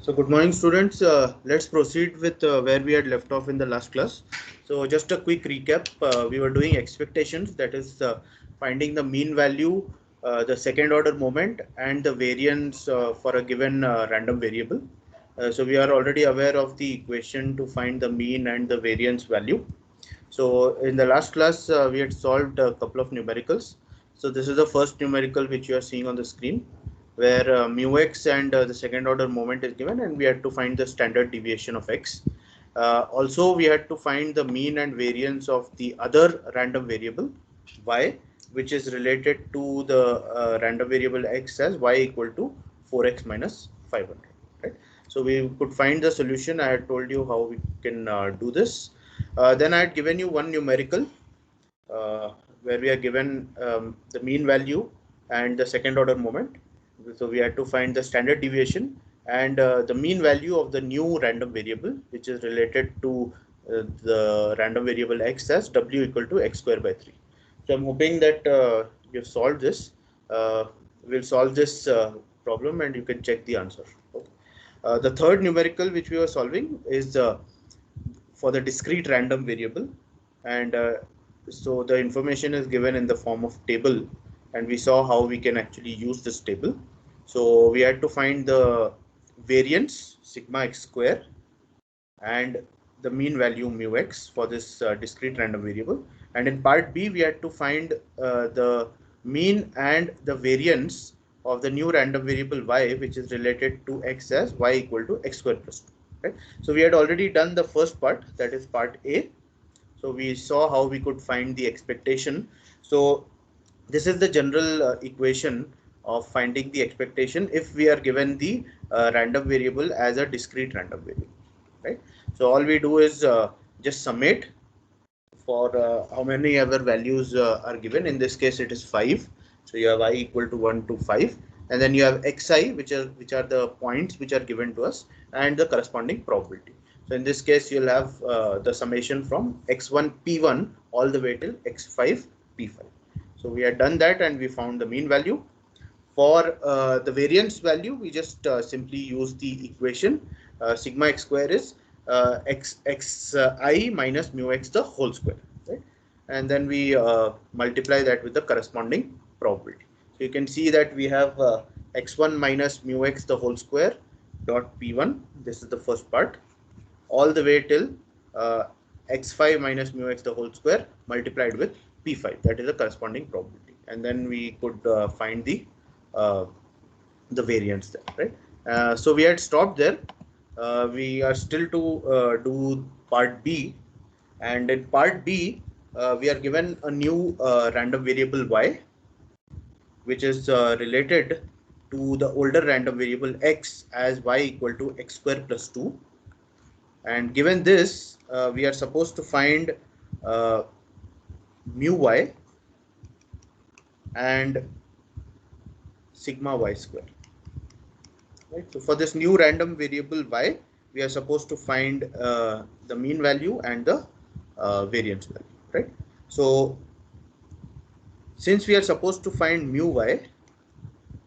So good morning students, let's proceed with where we had left off in the last class. So just a quick recap, we were doing expectations, that is finding the mean value, the second order moment and the variance for a given random variable. So we are already aware of the equation to find the mean and the variance value. So in the last class we had solved a couple of numericals. So this is the first numerical which you are seeing on the screen, where mu x and the second order moment is given, and we had to find the standard deviation of x. Also we had to find the mean and variance of the other random variable y, which is related to the random variable x as y equal to 4x minus 500, right? So we could find the solution. I had told you how we can do this. Then I had given you one numerical uh, where we are given the mean value and the second order moment. So we had to find the standard deviation and the mean value of the new random variable, which is related to the random variable x as w equal to x square by 3. So I'm hoping that you've solved this. Uh, we'll solve this problem and you can check the answer. Okay. The third numerical which we were solving is for the discrete random variable, and so the information is given in the form of table, and we saw how we can actually use this table. So we had to find the variance sigma x square and the mean value mu x for this discrete random variable, and in part B we had to find the mean and the variance of the new random variable y, which is related to x as y equal to x square plus 2, right? So we had already done the first part, that is part A. So we saw how we could find the expectation. So this is the general equation of finding the expectation if we are given the random variable as a discrete random variable, right? So all we do is just summate for how many ever values are given. In this case it is 5. So you have I equal to 1 to 5, and then you have xi, which are the points which are given to us, and the corresponding probability. So in this case you'll have the summation from x1 p1 all the way till x5 p5. So we had done that and we found the mean value. For the variance value, we just simply use the equation sigma x square is xi minus mu x the whole square, right? And then we multiply that with the corresponding probability. So you can see that we have x1 minus mu x the whole square dot p1. This is the first part, all the way till x5 minus mu x the whole square multiplied with p5. That is the corresponding probability, and then we could find uh, the variance there, right? So we had stopped there. We are still to do part B, and in part B we are given a new random variable y, which is related to the older random variable x as y equal to x square plus 2. And given this, we are supposed to find uh, mu y and sigma y square, right? So for this new random variable y, we are supposed to find the mean value and the variance value, right? So since we are supposed to find mu y,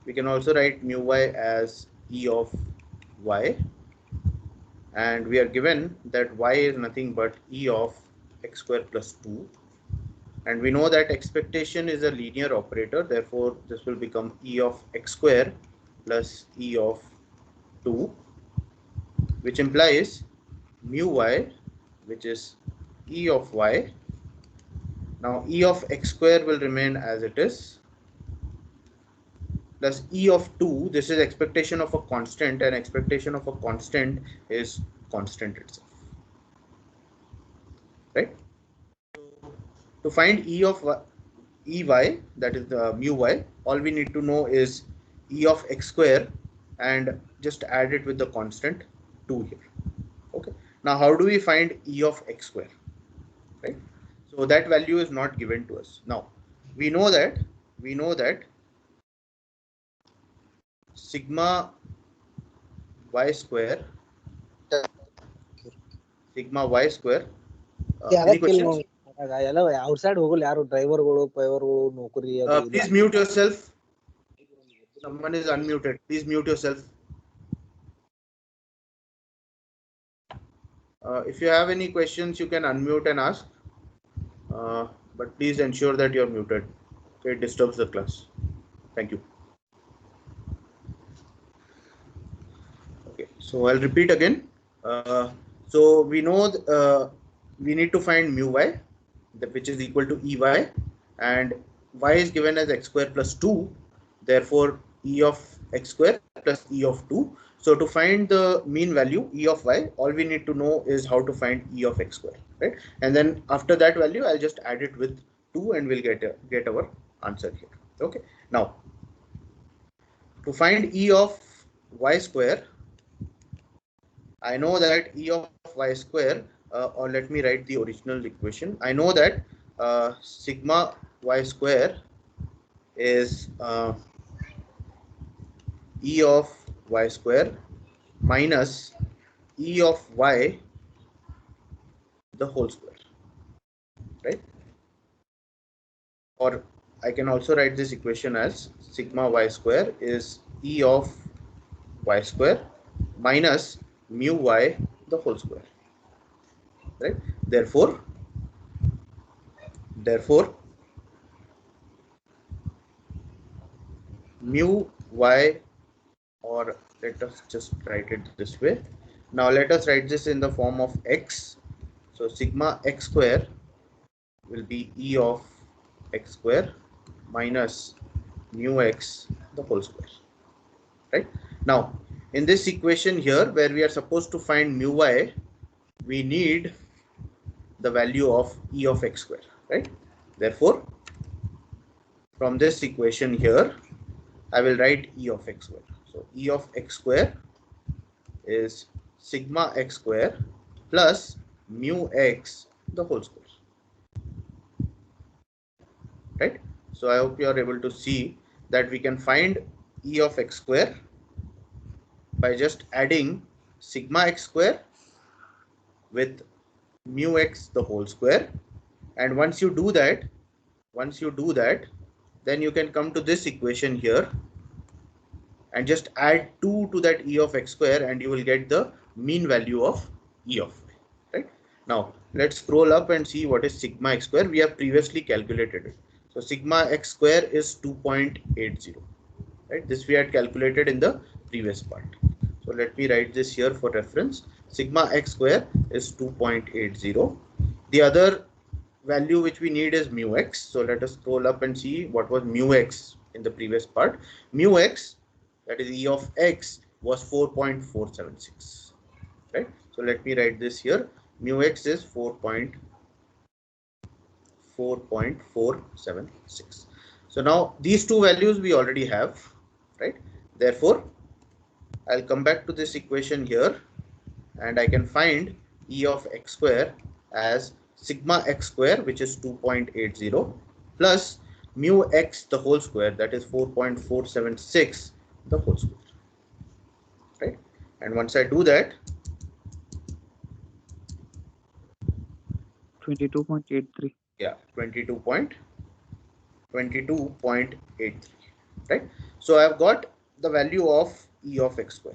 we can also write mu y as e of y, and we are given that y is nothing but e of x square plus 2, and we know that expectation is a linear operator, therefore this will become e of x square plus e of 2, which implies mu y, which is e of y. Now e of x square will remain as it is, plus e of 2. This is expectation of a constant, and expectation of a constant is constant itself, right? To find e of ey, that is the mu y, all we need to know is e of x square and just add it with the constant 2 here. Okay. Now how do we find e of x square, right? So that value is not given to us. Now we know that sigma y square, sigma y square. Any questions? ಎಲ್ಲ outside ಹೋಗಲ್ಲ ಯಾರು ಡ್ರೈವರ್ಗಳು ಪೈವರ್ಗಳು ನೌಕರಿ ಅದು ಇದು Please mute yourself. Someone is unmuted. Please mute yourself. If you have any questions, you can unmute and ask, but please ensure that you're muted. Okay, it disturbs the class. Thank you. Okay, so I'll repeat again. So we know we need to find mu y, which is equal to ey, and y is given as x square plus 2. Therefore, e of x square plus e of 2. So to find the mean value e of y, all we need to know is how to find e of x square, right? And then after that value, I'll just add it with 2, and we'll get our answer here. Okay. Now, to find e of y square, I know that e of y square, or let me write the original equation. I know that sigma y square is e of y square minus e of y the whole square, right? Or I can also write this equation as sigma y square is e of y square minus mu y the whole square, right? Therefore mu y, or let us just write it this way. Now let us write this in the form of x. So sigma x square will be e of x square minus mu x the whole square, right? Now in this equation here, where we are supposed to find mu y, we need the value of e of x square, right? Therefore, from this equation here, I will write e of x square. So e of x square is sigma x square plus mu x the whole square, right? So I hope you are able to see that we can find e of x square by just adding sigma x square with mu x the whole square. And once you do that, then you can come to this equation here and just add 2 to that e of x square, and you will get the mean value of e of y, right? Now let's scroll up and see what is sigma x square. We have previously calculated it. So sigma x square is 2.80, right? This we had calculated in the previous part. So let me write this here for reference. Sigma x square is 2.80. The other value which we need is mu x. So let us scroll up and see what was mu x in the previous part. Mu x, that is e of x, was 4.476, right? So let me write this here. Mu x is 4.476. So now these two values we already have, right? Therefore, I'll come back to this equation here, and I can find e of x square as sigma x square, which is 2.80, plus mu x the whole square, that is 4.476 the whole square, right? And once I do that, 22.83. yeah, 22.83, right? So I've got the value of e of x square,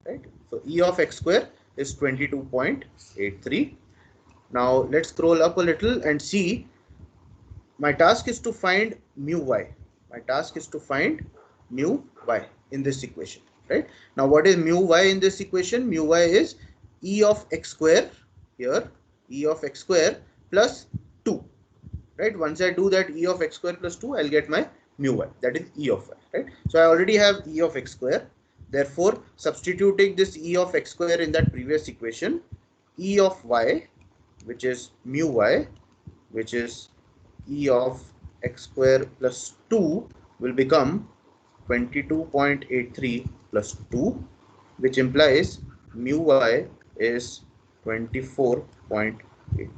right? So e of x square is 22.83. Now let's scroll up a little and see. My task is to find mu y. My task is to find mu y in this equation, right? Now what is mu y in this equation? Mu y is e of x square here, e of x square plus 2, right? Once I do that e of x square plus 2, I'll get my mu y, that is e of y, right? So I already have e of x square. Therefore, substituting this e of x square in that previous equation, e of y, which is mu y, which is e of x square plus 2, will become 22.83 plus 2, which implies mu y is 24.83,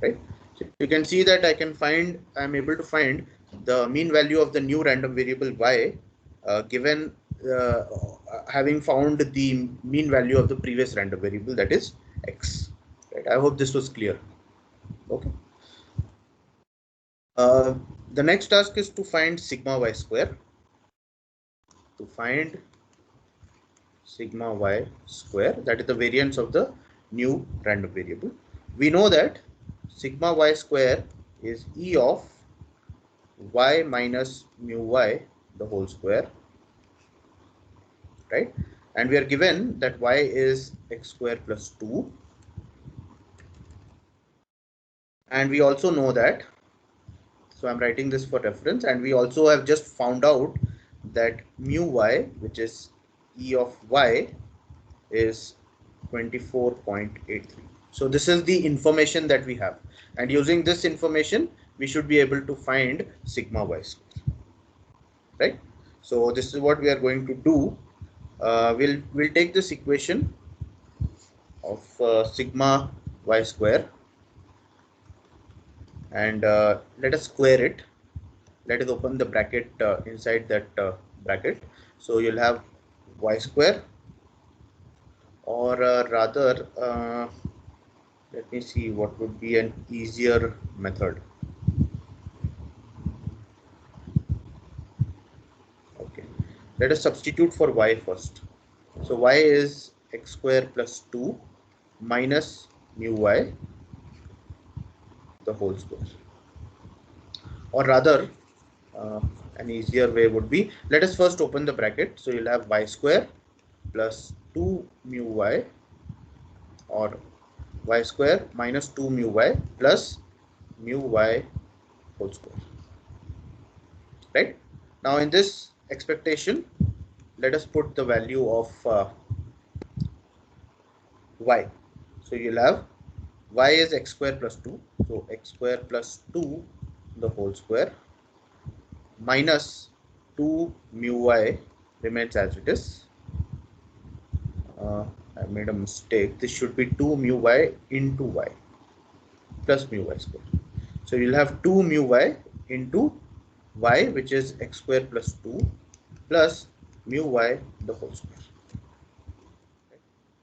right? So you can see that I'm able to find the mean value of the new random variable y, given having found the mean value of the previous random variable, that is x, right? I hope this was clear. Okay. The next task is to find sigma y square. To find sigma y square, that is the variance of the new random variable. We know that sigma y square is E of y minus mu y the whole square, right? And we are given that y is x square plus 2. And we also know that, so I'm writing this for reference, and we also have just found out that mu y, which is E of y, is 24.83. So this is the information that we have, and using this information we should be able to find sigma y square, right? So this is what we are going to do. We'll take this equation of sigma y square, and let us square it. Let us open the bracket inside that bracket. So you'll have y square, or rather let me see what would be an easier method. Okay, let us substitute for y first. So y is x square plus 2 minus mu y the whole square, or rather an easier way would be, let us first open the bracket. So you'll have y square plus 2 mu y, or y square minus 2 mu y plus mu y whole square, right? Now in this expectation, let us put the value of y. So you'll have y is x square plus 2, so x square plus 2 the whole square minus 2 mu y remains as it is. I made a mistake. This should be 2 mu y into y plus mu y square. So you'll have 2 mu y into y, which is x square plus 2 plus mu y the whole square.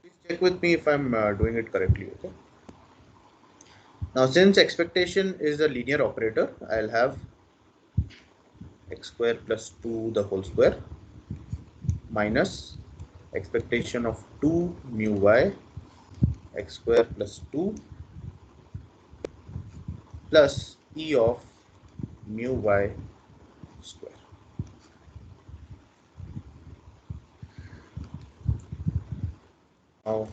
Please check with me if I'm doing it correctly. Okay. Now, since expectation is a linear operator, I'll have x square plus 2 the whole square minus expectation of 2 mu y x square plus 2 plus e of mu y square. Now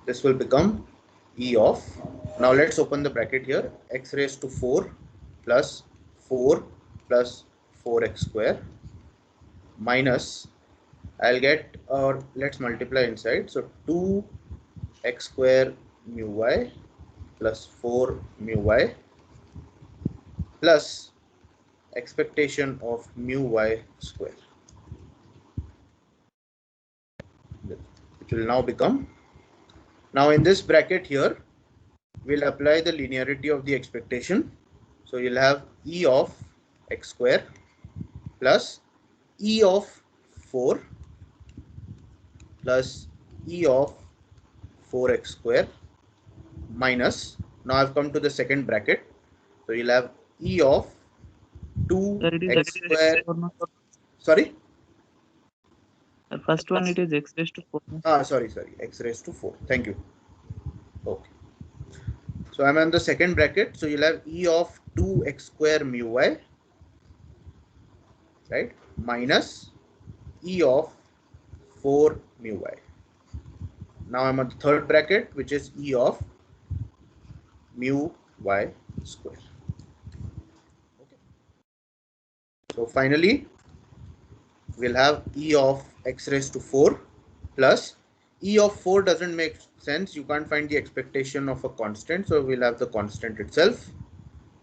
this will become e of, now let's open the bracket here, x raised to 4 plus 4 plus 4x square minus, I'll get, or let's multiply inside, so 2 x square mu y plus 4 mu y plus expectation of mu y square, which will now become, now in this bracket here we'll apply the linearity of the expectation. So you'll have e of x square plus e of 4 plus e of 4x square minus, now I've come to the second bracket, so you'll have e of 2x square, sorry, The first one, it is x raised to 4. Sorry, x raised to 4, thank you. Okay, so I'm on the second bracket, so you'll have e of 2x square mu y, right, minus e of 4 mu y. Now I'm on the third bracket, which is e of mu y square. Okay. So finally, we'll have e of x raised to 4 plus e of 4 doesn't make sense. You can't find the expectation of a constant, so we'll have the constant itself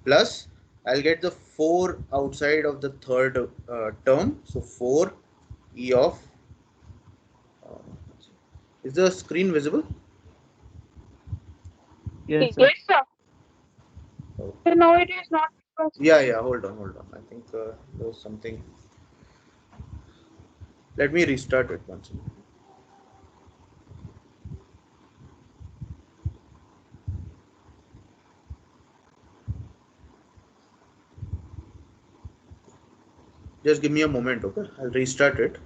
plus I'll get the 4 outside of the third term. So 4 e of, is the screen visible? Yes, sir. Yes, sir. Oh. So now it is not. Yeah, hold on. I think there was something. Let me restart it once. Just give me a moment, okay? I'll restart it.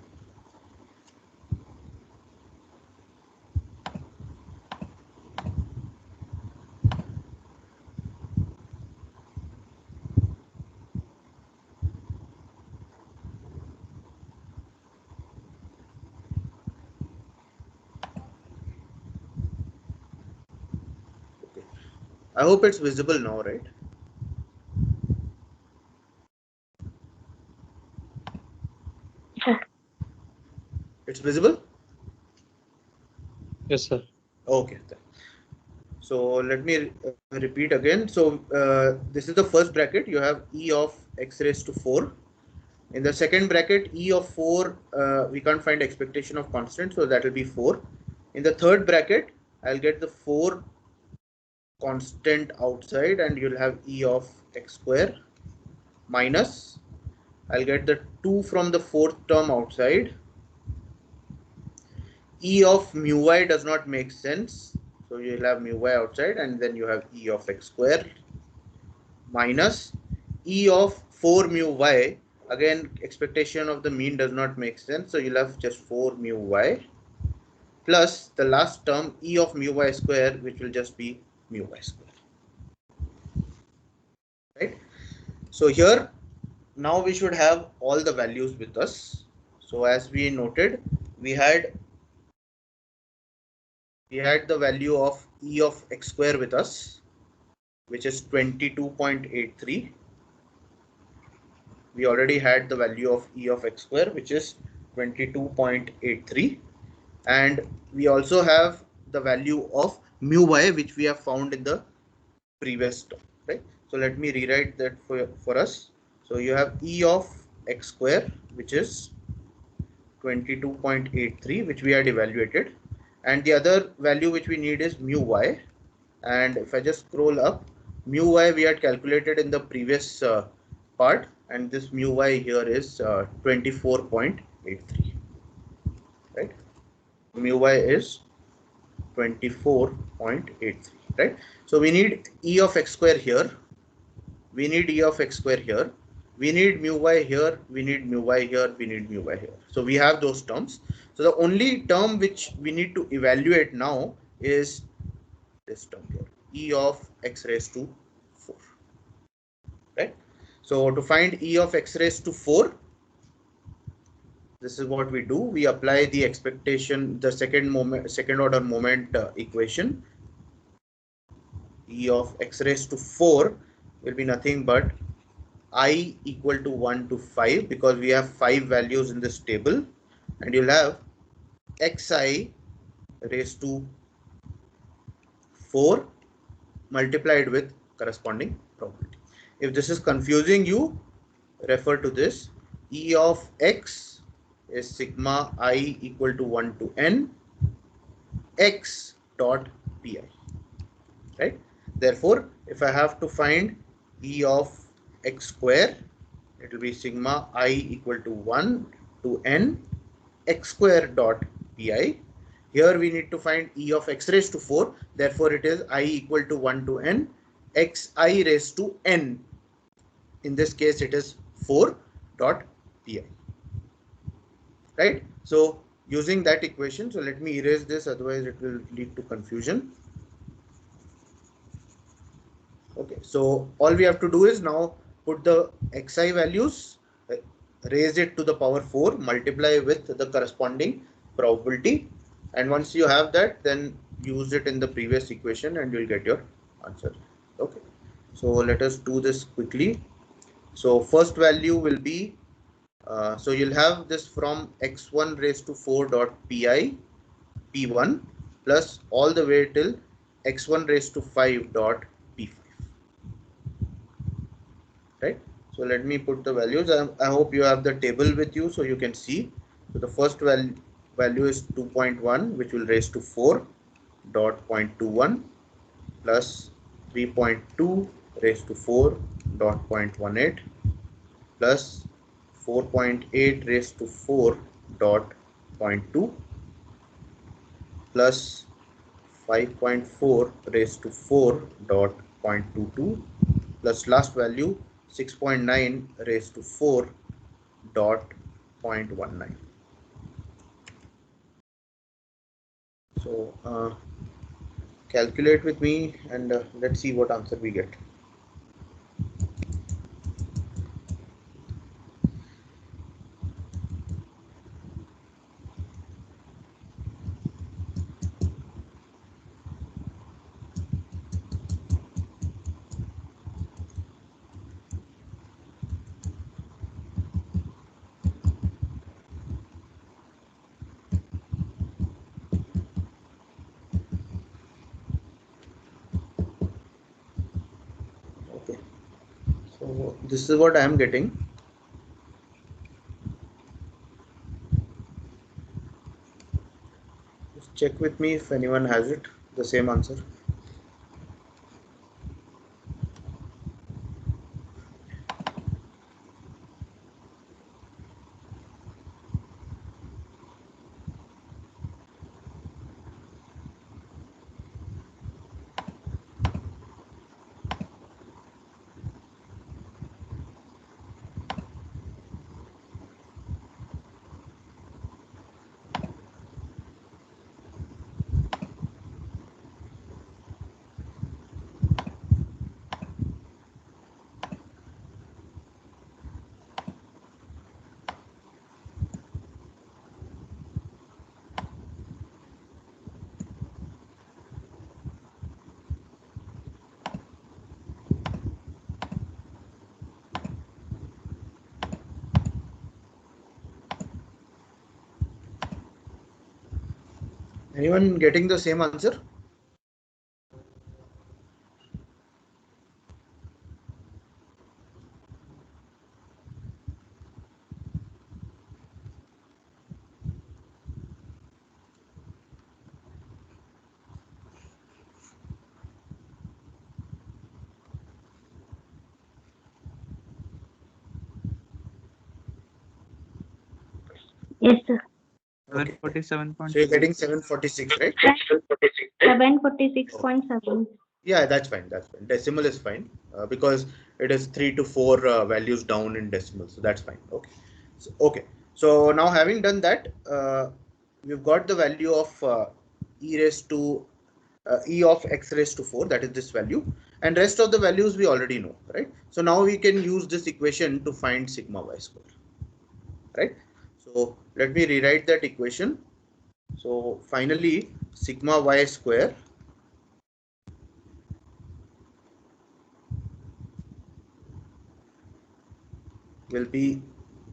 I hope it's visible now, right? It's visible? Yes, sir. Okay. So let me repeat again. So this is the first bracket. You have e of x raised to 4. In the second bracket, e of 4, we can't find expectation of constant, so that will be 4. In the third bracket, I'll get the 4 constant outside, and you'll have e of x square minus, I'll get the 2 from the fourth term outside. E of mu y does not make sense, so you'll have mu y outside, and then you have e of x square minus e of 4 mu y. Again, expectation of the mean does not make sense, so you'll have just 4 mu y plus the last term e of mu y square, which will just be mu y square, right? So here now we should have all the values with us. So as we noted, we had the value of e of x square with us, which is 22.83. We already had the value of e of x square, which is 22.83, and we also have the value of mu y, which we have found in the previous term, right? So let me rewrite that for us. So you have e of x square, which is 22.83, which we had evaluated, and the other value which we need is mu y. And if I just scroll up, mu y we had calculated in the previous part, and this mu y here is 24.83, right? Mu y is 24.83, right? So we need e of x square here, we need e of x square here, we need mu y here, we need mu y here, we need mu y here. So we have those terms. So the only term which we need to evaluate now is this term here, e of x raised to 4, right? So to find e of x raised to 4, this is what we do. We apply the expectation, the second order moment equation. E of x raised to 4 will be nothing but I equal to 1 to 5, because we have 5 values in this table, and you'll have xi raised to 4 multiplied with corresponding probability. If this is confusing you, refer to this. E of x is sigma I equal to 1 to n x dot pi, right? Therefore, if I have to find E of x square, it will be sigma I equal to 1 to n x square dot pi. Here we need to find E of x raised to 4. Therefore, it is I equal to 1 to n x I raised to n. In this case, it is 4 dot pi, right? So using that equation, so let me erase this, otherwise it will lead to confusion. Okay, so all we have to do is now put the xi values, raise it to the power 4, multiply with the corresponding probability, and once you have that, then use it in the previous equation and you'll get your answer. Okay, so let us do this quickly. So first value will be, so you'll have this from x1 raised to 4 dot pi p1 plus all the way till x1 raised to 5 dot p5, right? So let me put the values. I hope you have the table with you so you can see. So the first value is 2.1, which will raise to 4 dot 0.21 plus 3.2 raised to 4 dot 0.18 plus 4.8 raised to 4 dot 0.2 plus 5.4 raised to 4 dot 0.22 plus last value 6.9 raised to 4 dot 0.19. So calculate with me and let's see what answer we get. this is what I am getting. Just check with me if anyone has it, the same answer. Anyone getting the same answer? Yes, sir. Okay. 747. So you're getting 746, right? 746.7. Yeah, that's fine. That's fine. Decimal is fine because it is 3 to 4 values down in decimal. So that's fine. Okay. So now having done that, we've got the value of e raised to e of x raised to 4. That is this value, and rest of the values we already know, right? So now we can use this equation to find sigma y square, right? So let me rewrite that equation. So finally, sigma y square will be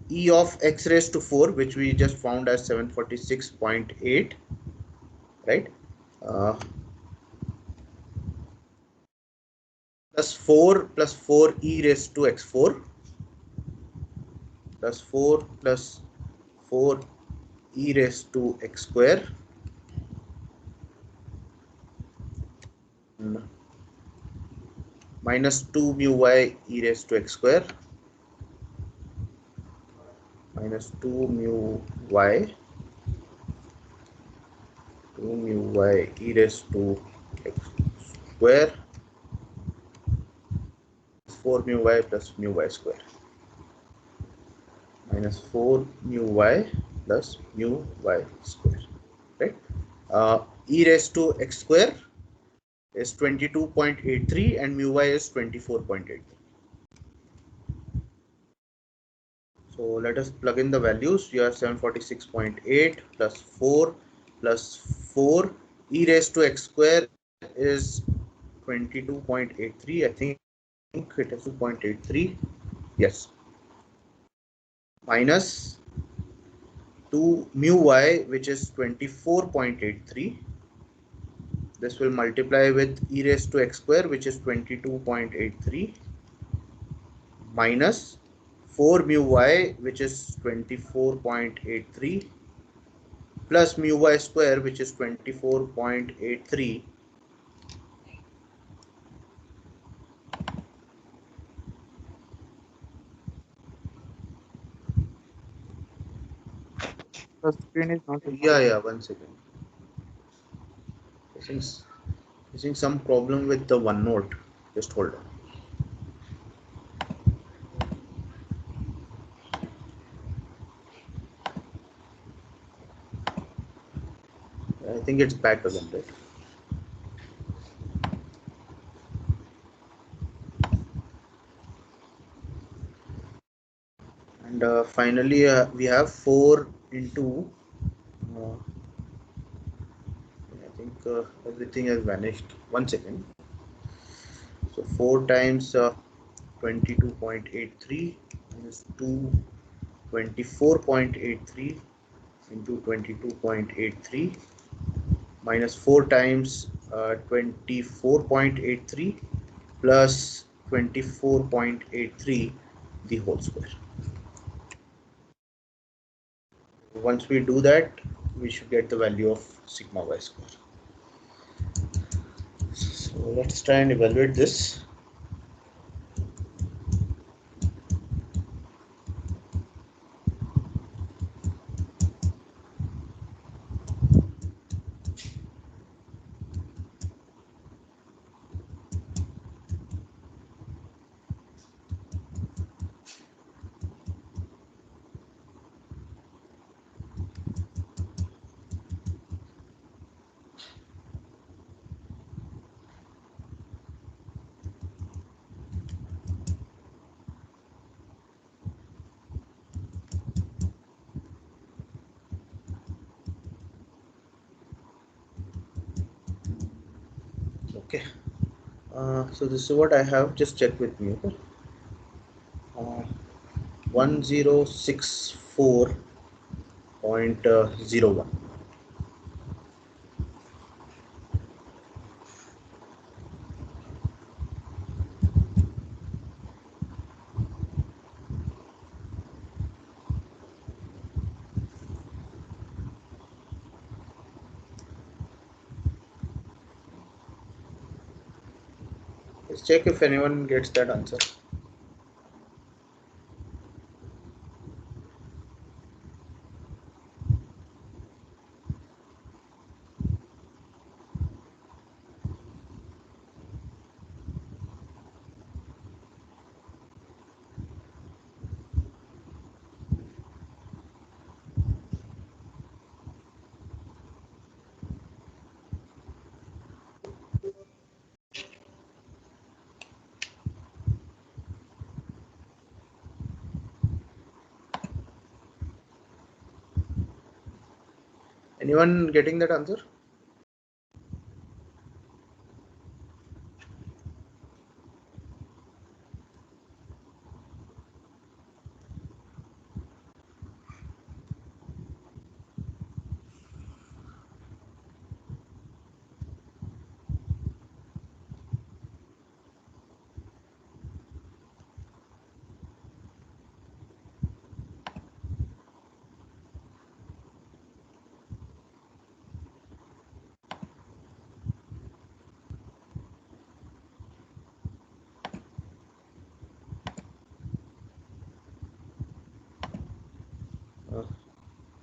e of x raised to 4, which we just found as 746.8, right? Plus 4 e raised to x4 plus 4 plus 4 e raised to x square minus 2 mu y e raised to x square minus 2 mu y e raised to x square 4 mu y plus mu y square minus 4 mu y plus mu y square, right? E raised to x square is 22.83 and mu y is 24.83. So let us plug in the values. You have 746.8 plus 4 plus 4 e raised to x square is 22.83. I think it is 2.83. Yes. Minus 2 mu y, which is 24.83. This will multiply with e raised to x square, which is 22.83, minus 4 mu y, which is 24.83, plus mu y square, which is 24.83, The screen is not yeah, 1 second. Facing some problem with the OneNote. Just hold on. I think it's back again, right? And finally, we have 4 into I think everything has vanished. 1 second. So 4 times 22.83 minus 2, 24.83 into 22.83 minus 4 times 24.83 plus 24.83 the whole square. Once we do that, we should get the value of sigma y square. So let's try and evaluate this. Okay, so this is what I have. Just check with me. Okay, 1064.01. Let's check if anyone gets that answer. Anyone getting that answer?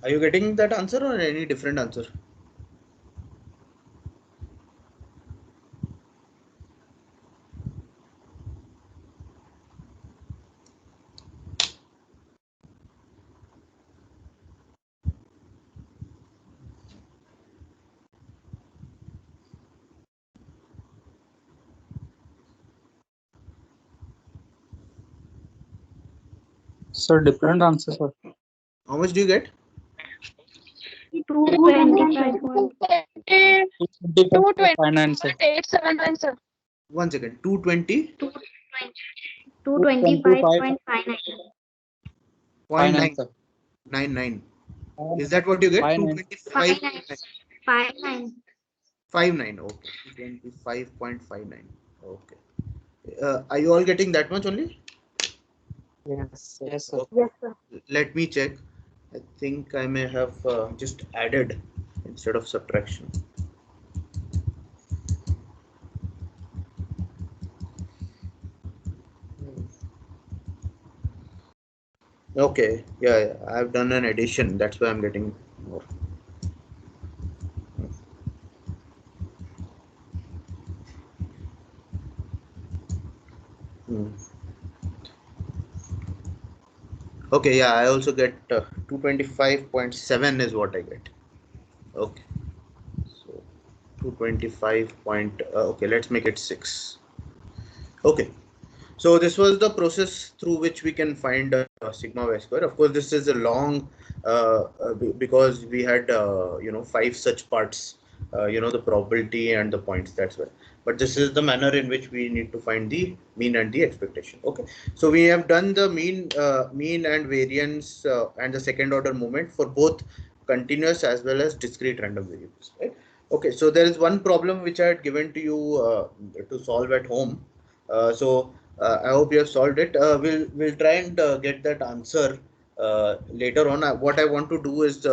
Are you getting that answer or any different answer? Sir, different answer, sir. How much do you get? 225. 225.59, sir. 879, sir. 1 second. 220. 225.59. 59, sir. 0.99. Is that what you get? 59. 225.59. 59. Okay. 225.59. Okay. Are you all getting that much only? Yes, yes, sir. Okay. Yes, sir. Let me check. I think I may have just added instead of subtraction. Okay, yeah, I've done an addition. That's why I'm getting more. Hmm. Okay, yeah, I also get 225.7 is what I get. Okay, so 225 point. Okay, let's make it 6. Okay, so this was the process through which we can find sigma y square. Of course, this is a long because we had 5 such parts. The probability and the points. That's why. But this is the manner in which we need to find the mean and the expectation. Okay, so we have done the mean and variance and the second order movement for both continuous as well as discrete random variables. Right. Okay, so there is one problem which I had given to you to solve at home. So I hope you have solved it. We'll try and get that answer later on. What I want to do is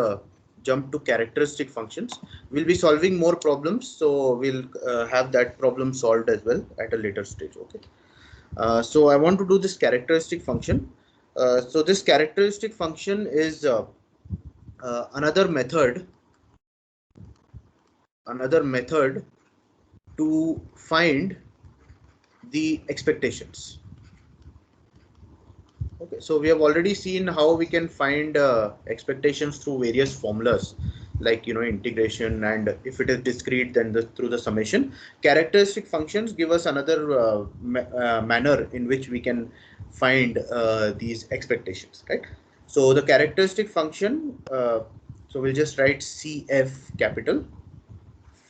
jump to characteristic functions. We'll be solving more problems, so we'll have that problem solved as well at a later stage. Okay. So I want to do this characteristic function. So this characteristic function is another method to find the expectations. Okay, so we have already seen how we can find expectations through various formulas, like integration, and if it is discrete, then through the summation. Characteristic functions give us another manner in which we can find these expectations, right? So the characteristic function, so we'll just write CF capital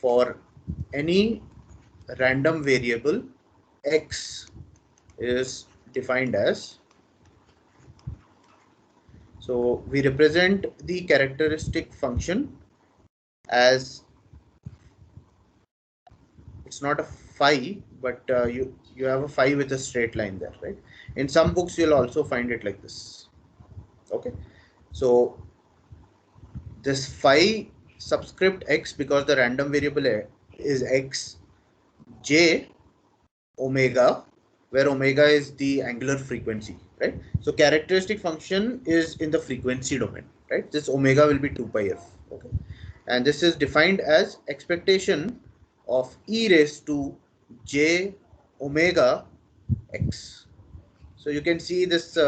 for any random variable x is defined as. So we represent the characteristic function as, it's not a phi, but you have a phi with a straight line there, right? In some books you'll also find it like this. Okay, so this phi subscript x, because the random variable is x, j omega, where omega is the angular frequency, right? So characteristic function is in the frequency domain, right? This omega will be 2 pi f. Okay, and this is defined as expectation of e raised to j omega x. So you can see this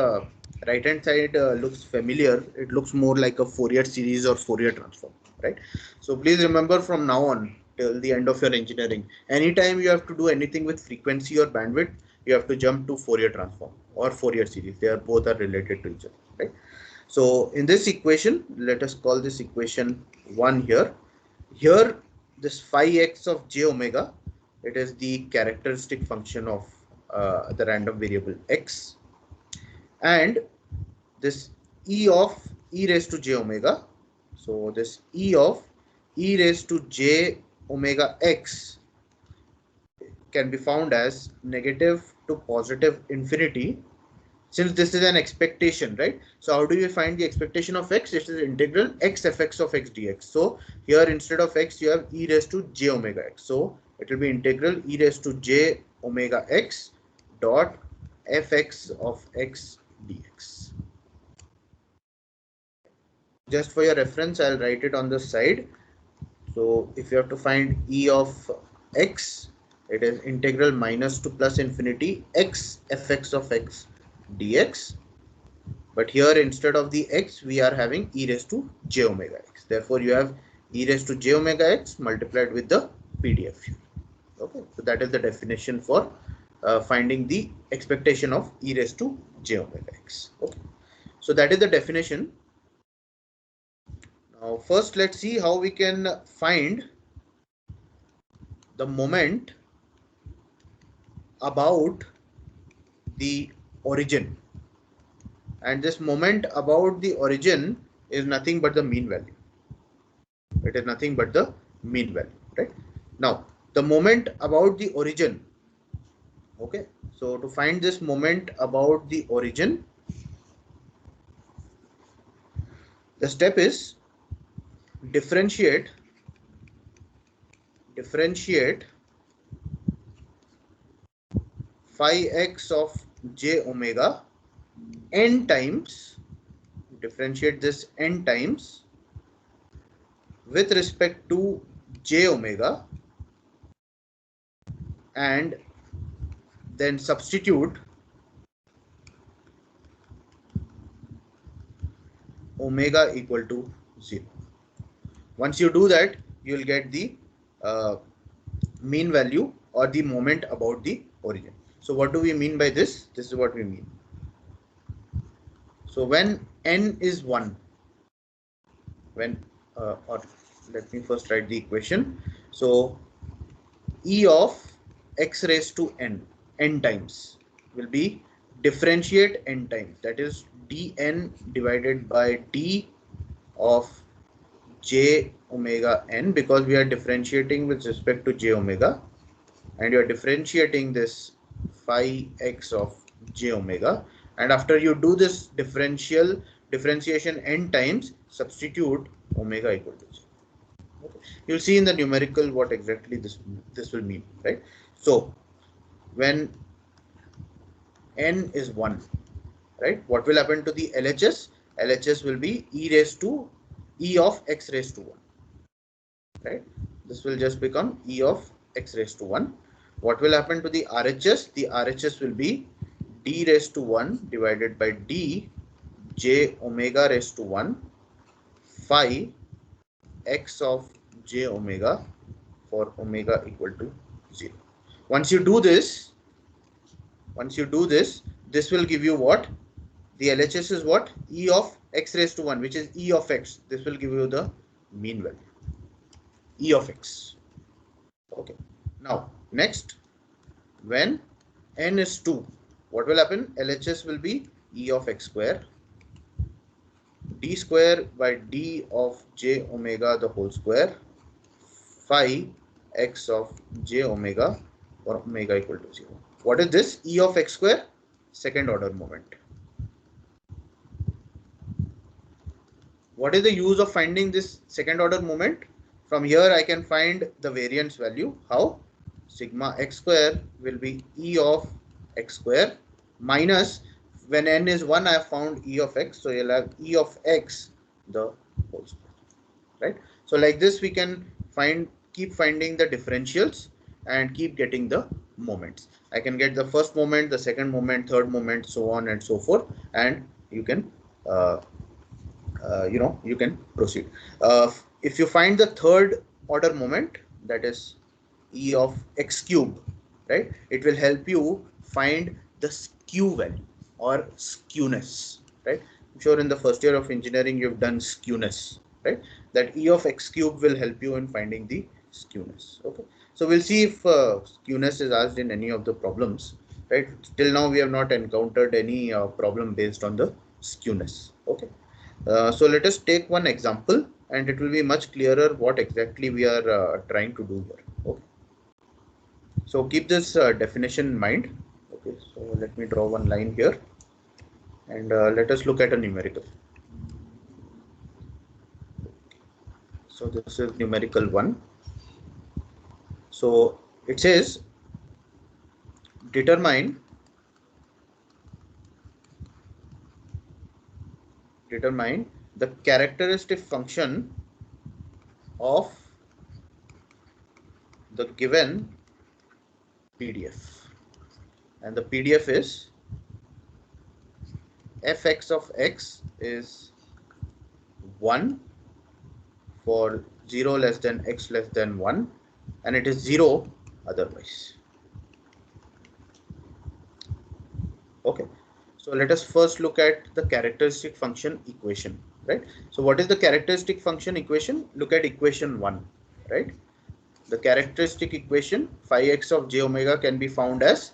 right hand side looks familiar. It looks more like a Fourier series or Fourier transform, right? So please remember from now on till the end of your engineering, anytime you have to do anything with frequency or bandwidth, you have to jump to Fourier transform or Fourier series. They are both are related to each other, right? So in this equation, let us call this equation 1 here. Here, this phi x of j omega, it is the characteristic function of the random variable x, and this e of e raised to j omega. So this e of e raised to j omega x can be found as negative to positive infinity, since this is an expectation, right? So how do you find the expectation of x? It is integral x fx of x dx. So here instead of x you have e raised to j omega x. So it will be integral e raised to j omega x dot fx of x dx. Just for your reference, I'll write it on the side. So if you have to find e of x, it is integral minus to plus infinity x fx of x dx. But here instead of the x, we are having e raised to j omega x. Therefore, you have e raised to j omega x multiplied with the PDF. Okay, so that is the definition for finding the expectation of e raised to j omega x. Okay, so that is the definition. Now, first let's see how we can find the moment about the origin. And this moment about the origin is nothing but the mean value. It is nothing but the mean value, right? Now, the moment about the origin. Okay, so to find this moment about the origin, the step is differentiate phi x of j omega n times, differentiate this n times with respect to j omega, and then substitute omega equal to 0. Once you do that, you will get the mean value or the moment about the origin. So what do we mean by this? This is what we mean. So when n is 1, when or let me first write the equation. So e of x raised to n times will be differentiate n times, that is dn divided by d of j omega n, because we are differentiating with respect to j omega, and you are differentiating this phi x of j omega, and after you do this differentiation n times, substitute omega equal to 0. Okay. You'll see in the numerical what exactly this will mean, right? So when n is 1, right, what will happen to the LHS? LHS will be e raised to e of x raised to 1, right? This will just become e of x raised to 1. What will happen to the RHS? The RHS will be d raised to 1 divided by d j omega raised to 1 phi x of j omega for omega equal to 0. Once you do this, this will give you what? The LHS is what? E of x raised to 1, which is E of x. This will give you the mean value, E of x. Okay. Now, next, when n is 2, what will happen? LHS will be E of x square, d square by d of j omega the whole square, phi x of j omega for omega equal to 0. What is this? E of x square, second order moment. What is the use of finding this second order moment? From here I can find the variance value. How? Sigma x square will be E of x square minus, when n is 1 I have found E of x, so you'll have E of x the whole square, right? So like this we can keep finding the differentials and keep getting the moments. I can get the first moment, the second moment, third moment, so on and so forth, and you can you can proceed. If you find the third order moment, that is E of x cube, right, it will help you find the skew value or skewness, right? I'm sure in the first year of engineering you've done skewness, right? That E of x cube will help you in finding the skewness. Okay, so we'll see if skewness is asked in any of the problems, right? Till now we have not encountered any problem based on the skewness. Okay. So let us take one example and it will be much clearer what exactly we are trying to do here. Okay. So keep this definition in mind. Okay, so let me draw one line here and let us look at a numerical. So this is numerical 1. So it says determine the characteristic function of the given PDF, and the PDF is fx of x is 1 for 0 less than x less than 1, and it is 0 otherwise. Okay, so let us first look at the characteristic function equation, right? So what is the characteristic function equation? Look at equation 1, right? The characteristic equation phi x of j omega can be found as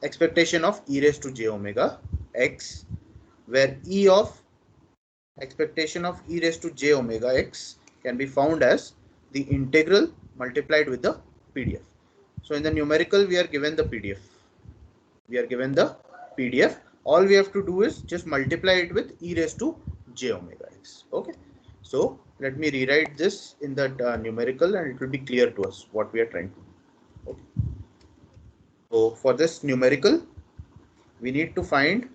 expectation of e raised to j omega x, where e of expectation of e raised to j omega x can be found as the integral multiplied with the PDF. So in the numerical we are given the PDF. All we have to do is just multiply it with e raised to j omega x. Okay, so let me rewrite this in the numerical and it will be clear to us what we are trying to do. Okay. So for this numerical we need to find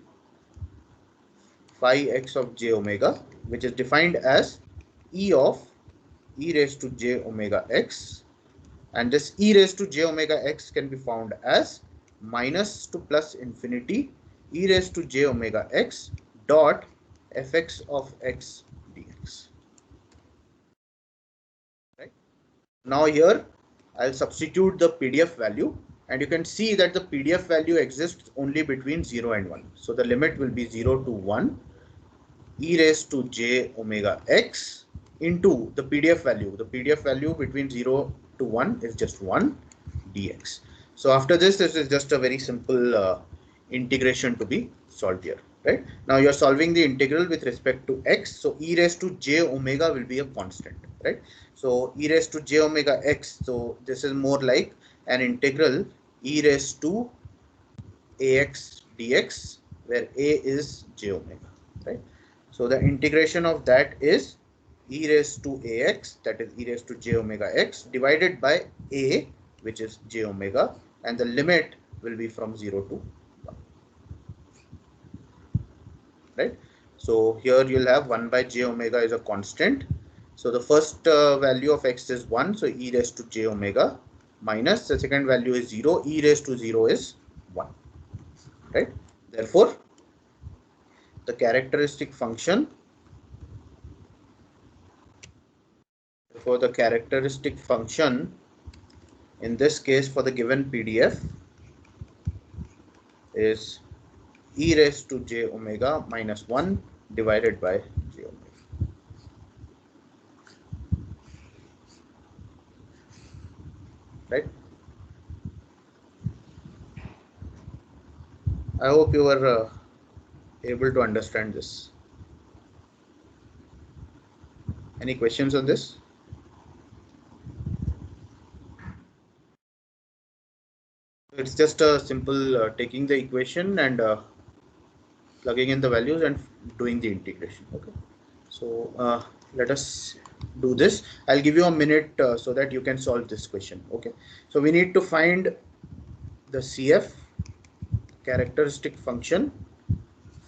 phi x of j omega, which is defined as e of e raised to j omega x, and this e raised to j omega x can be found as minus to plus infinity e raised to j omega x dot fx of x dx. Right? Now here I'll substitute the PDF value, and you can see that the PDF value exists only between 0 and 1. So the limit will be 0 to 1 e raised to j omega x into the PDF value. The PDF value between 0 to 1 is just 1 dx. So after this is just a very simple integration to be solved here, right? Now you're solving the integral with respect to x, so e raised to j omega will be a constant, right? So e raised to j omega x, so this is more like an integral e raised to ax dx, where a is j omega, right? So the integration of that is e raised to ax, that is e raised to j omega x, divided by a, which is j omega, and the limit will be from 0 to 1, right? So here you'll have 1 by j omega is a constant. So the first value of x is 1, so e raised to j omega, minus the second value is 0, e raised to 0 is 1, right? Therefore, the characteristic function in this case for the given PDF is e raised to j omega minus 1 divided by j omega, right? I hope you are able to understand this. Any questions on this? It's just a simple taking the equation and plugging in the values and doing the integration. Okay, so let us do this. I'll give you a minute so that you can solve this question. Okay, so we need to find the CF, characteristic function,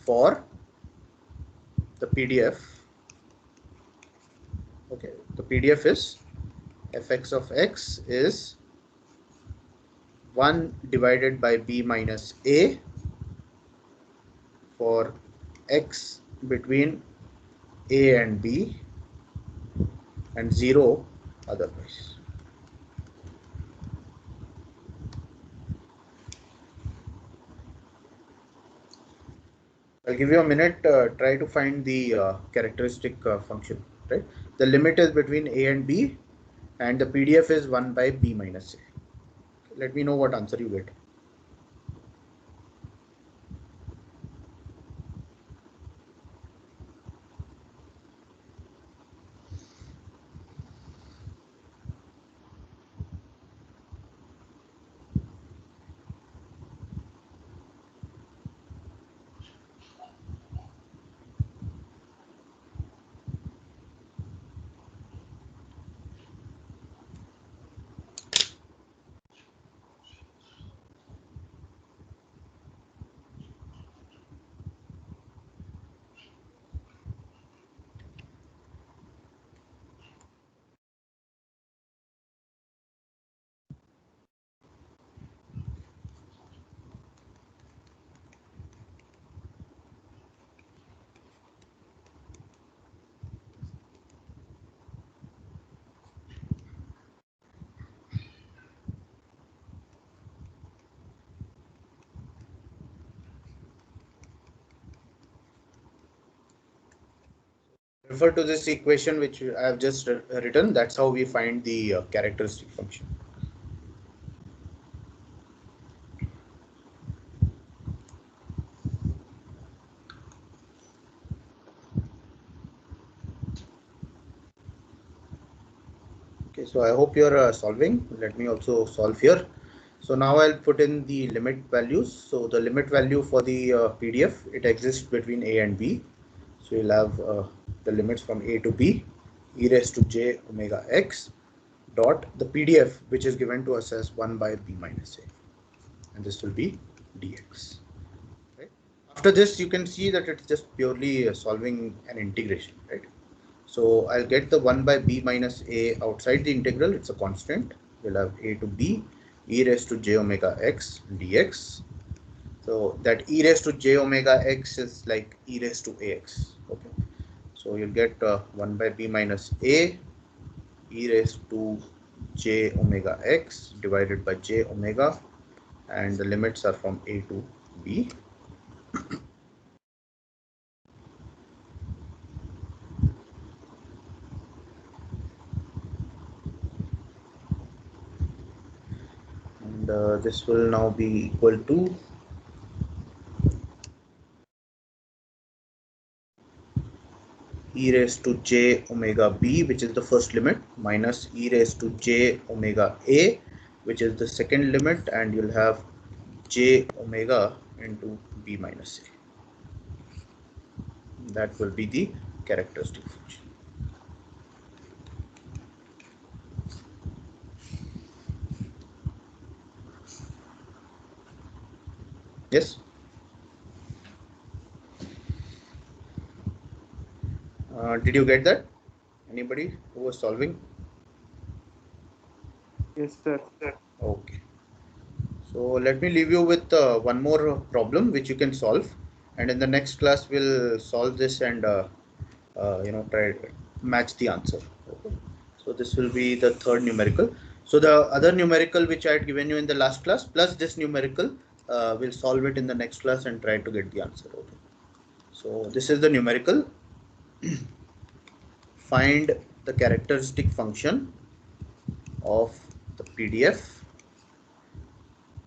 for the PDF. Okay, the PDF is fx of x is 1 divided by b minus a for x between a and b and 0 otherwise. I'll give you a minute. Try to find the characteristic function, right? The limit is between a and b, and the PDF is 1 by b minus a. Let me know what answer you get. Refer to this equation which I have just written. That's how we find the characteristic function. Okay, so I hope you're solving. Let me also solve here. So now I'll put in the limit values. So the limit value for the PDF, it exists between a and b. So you'll have the limits from a to b, e raised to j omega x dot the PDF, which is given to us as 1 by b minus a, and this will be dx. Right? After this, you can see that it's just purely solving an integration, right? So I'll get the 1 by b minus a outside the integral. It's a constant. We'll have a to b e raised to j omega x dx. So that e raised to j omega x is like e raised to ax. Okay. So you'll get 1 by b minus a e raised to j omega x divided by j omega, and the limits are from a to b. And this will now be equal to e raised to j omega b, which is the first limit, minus e raised to j omega a, which is the second limit, and you'll have j omega into b minus a. That will be the characteristic function. Yes. Did you get that? Anybody who was solving? Yes, sir. Okay. So let me leave you with one more problem which you can solve, and in the next class we'll solve this and try to match the answer. Okay. So this will be the third numerical. So the other numerical which I had given you in the last class plus this numerical, we'll solve it in the next class and try to get the answer. Okay. So this is the numerical. Find the characteristic function of the PDF.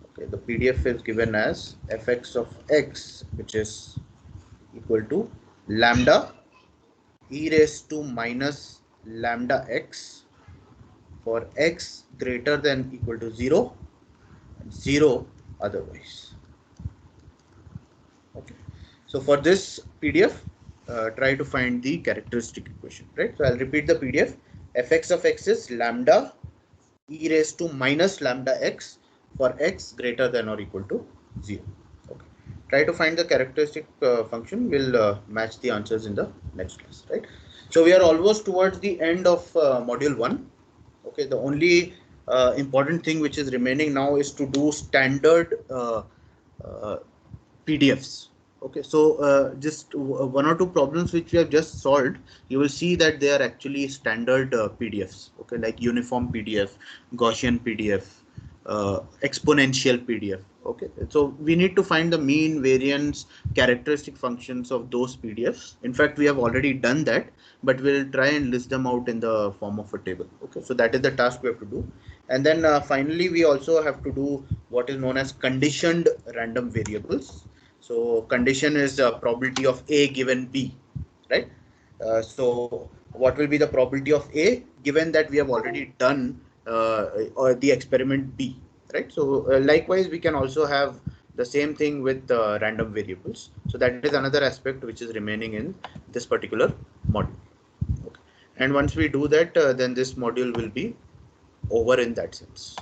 Okay, the PDF is given as fx of x, which is equal to lambda e raised to minus lambda x for x greater than equal to 0 and 0 otherwise. Okay, so for this PDF, try to find the characteristic equation, right? So I'll repeat the PDF. Fx of x is lambda e raised to minus lambda x for x greater than or equal to 0. Okay. Try to find the characteristic function. We'll match the answers in the next class, right? So we are almost towards the end of module 1. Okay, the only important thing which is remaining now is to do standard PDFs. Okay, so just one or two problems which we have just solved, you will see that they are actually standard PDFs. Okay, like uniform PDF, Gaussian PDF, exponential PDF. Okay, so we need to find the mean, variance, characteristic functions of those PDFs. In fact, we have already done that, but we'll try and list them out in the form of a table. Okay, so that is the task we have to do. And then finally, we also have to do what is known as conditioned random variables. So condition is the probability of A given B, right? So what will be the probability of A given that we have already done or the experiment B, right? So likewise, we can also have the same thing with random variables. So that is another aspect which is remaining in this particular module. Okay. And once we do that, then this module will be over in that sense.